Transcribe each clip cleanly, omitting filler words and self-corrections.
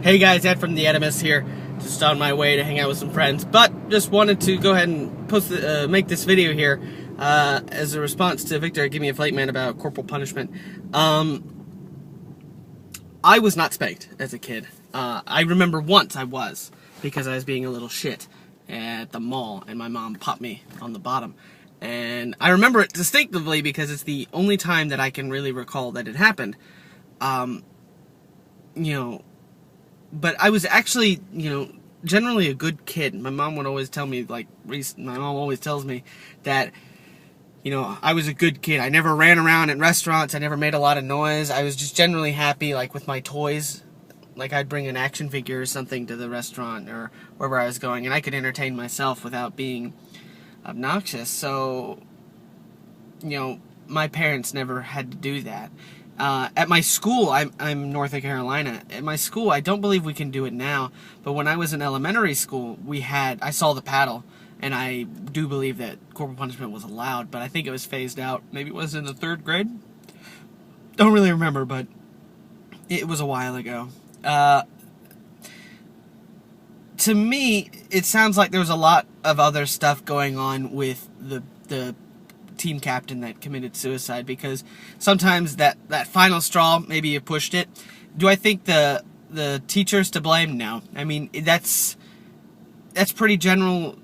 Hey guys, Ed from the Edimus here, just on my way to hang out with some friends, but just wanted to go ahead and make this video here as a response to Victor Gimmieabreakman about corporal punishment. I was not spanked as a kid. I remember once I was, because I was being a little shit at the mall, and my mom popped me on the bottom. And I remember it distinctively because it's the only time that I can really recall that it happened. But I was actually, generally a good kid. My mom would always tell me, my mom always tells me that, I was a good kid. I never ran around at restaurants. I never made a lot of noise. I was just generally happy, with my toys. I'd bring an action figure or something to the restaurant or wherever I was going, and I could entertain myself without being obnoxious. So, my parents never had to do that. At my school, I'm North Carolina. At my school, I don't believe we can do it now, but when I was in elementary school, I saw the paddle, and I do believe that corporal punishment was allowed, but I think it was phased out. Maybe it was in the 3rd grade? Don't really remember, but it was a while ago. To me, it sounds like there was a lot of other stuff going on with the team captain that committed suicide, because sometimes that final straw, maybe you pushed it. Do I think the teacher's to blame? No. I mean, that's pretty general,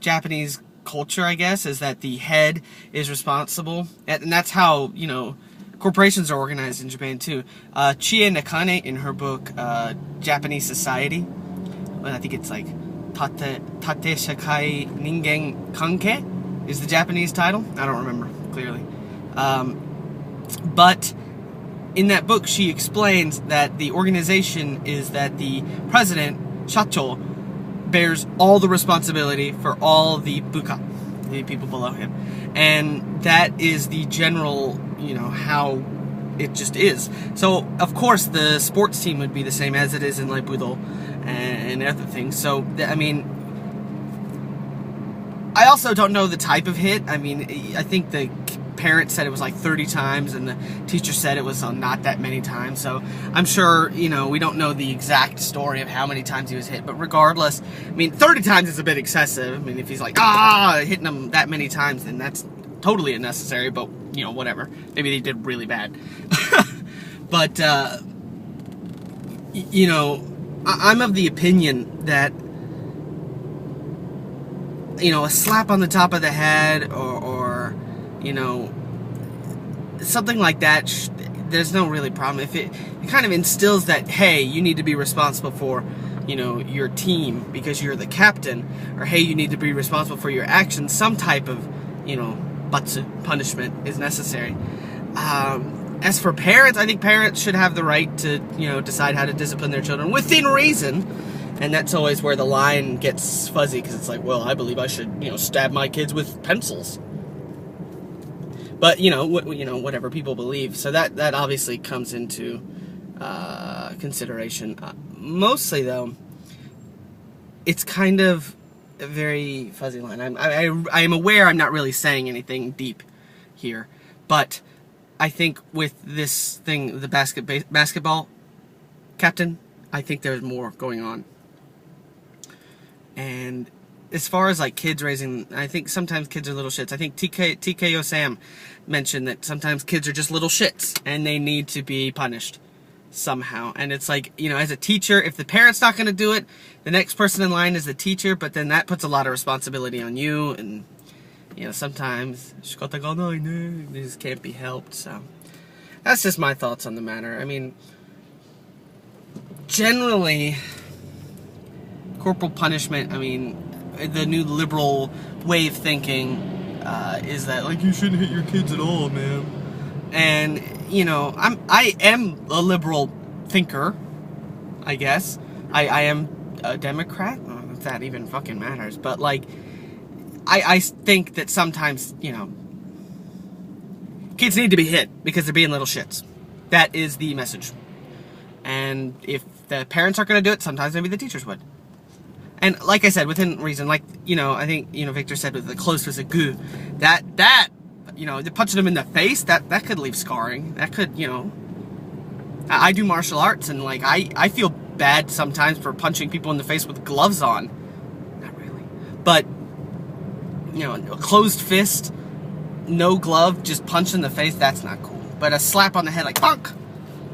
Japanese culture, I guess, is that the head is responsible, and that's how, corporations are organized in Japan too. Chie Nakane, in her book Japanese Society, I think it's Tate Shakai Ningen Kanke is the Japanese title. I don't remember clearly. But in that book, she explains that the organization is that the president, Shacho, bears all the responsibility for all the buka, the people below him. And that is the general, how it just is. So, of course, the sports team would be the same as it is in Budo and other things. So, I mean, I also don't know the type of hit. I mean, I think the parent said it was 30 times, and the teacher said it was not that many times. So I'm sure, we don't know the exact story of how many times he was hit. But regardless, I mean, 30 times is a bit excessive. I mean, if he's hitting him that many times, then that's totally unnecessary. But, whatever. Maybe they did really bad. But, I'm of the opinion that, a slap on the top of the head or something like that, there's no really problem. If it kind of instills that, hey, you need to be responsible for, your team because you're the captain, or hey, you need to be responsible for your actions, some type of, batsu, punishment is necessary. As for parents, I think parents should have the right to, decide how to discipline their children within reason. And that's always where the line gets fuzzy, because it's well, I believe I should, stab my kids with pencils. But, whatever people believe. So that obviously comes into consideration. Mostly, though, it's kind of a very fuzzy line. I am aware I'm not really saying anything deep here. But I think with this thing, the basketball captain, I think there's more going on. And as far as kids raising, I think sometimes kids are little shits. I think TKO Sam mentioned that sometimes kids are just little shits and they need to be punished somehow. And it's as a teacher, if the parent's not going to do it, the next person in line is the teacher, but then that puts a lot of responsibility on you. And, sometimes this can't be helped. So that's just my thoughts on the matter. I mean, generally, corporal punishment, I mean, the new liberal way of thinking is that, you shouldn't hit your kids at all, man. And, I am a liberal thinker, I guess. I am a Democrat, I don't know if that even fucking matters, but, I think that sometimes, kids need to be hit because they're being little shits. That is the message. And if the parents aren't going to do it, sometimes maybe the teachers would. And like I said, within reason, I think, Victor said with the close was a goo, that, punching them in the face, that could leave scarring. That could, I do martial arts, and, I feel bad sometimes for punching people in the face with gloves on. Not really. But, you know, a closed fist, no glove, just punch in the face, that's not cool. But a slap on the head, like, bonk!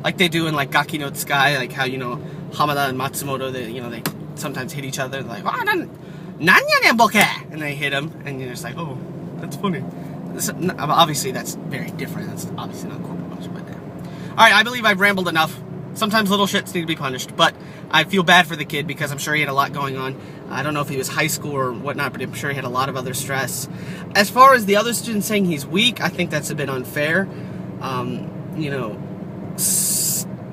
Like they do in, like, Gaki no Tsukai, like how, you know, Hamada and Matsumoto, they, you know, they sometimes hit each other, like, oh, nanya ne boke! And they hit them, and you're just like, oh, that's funny. Obviously, that's very different. That's obviously not corporal punishment. Alright, I believe I've rambled enough. Sometimes little shits need to be punished, but I feel bad for the kid because I'm sure he had a lot going on. I don't know if he was high school or whatnot, but I'm sure he had a lot of other stress. As far as the other students saying he's weak, I think that's a bit unfair. You know,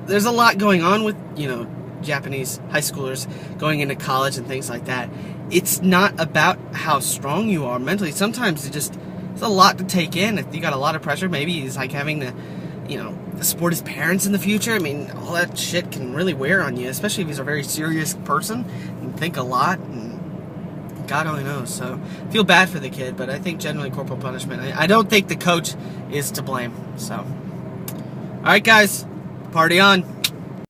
there's a lot going on with, you know, Japanese high schoolers going into college and things like that. It's not about how strong you are mentally. Sometimes it's a lot to take in. If you got a lot of pressure, maybe it's like having to, you know, support his parents in the future. I mean, all that shit can really wear on you, especially if he's a very serious person and think a lot, and God only knows. So, I feel bad for the kid, but I think generally corporal punishment, I don't think the coach is to blame. So, alright guys, party on.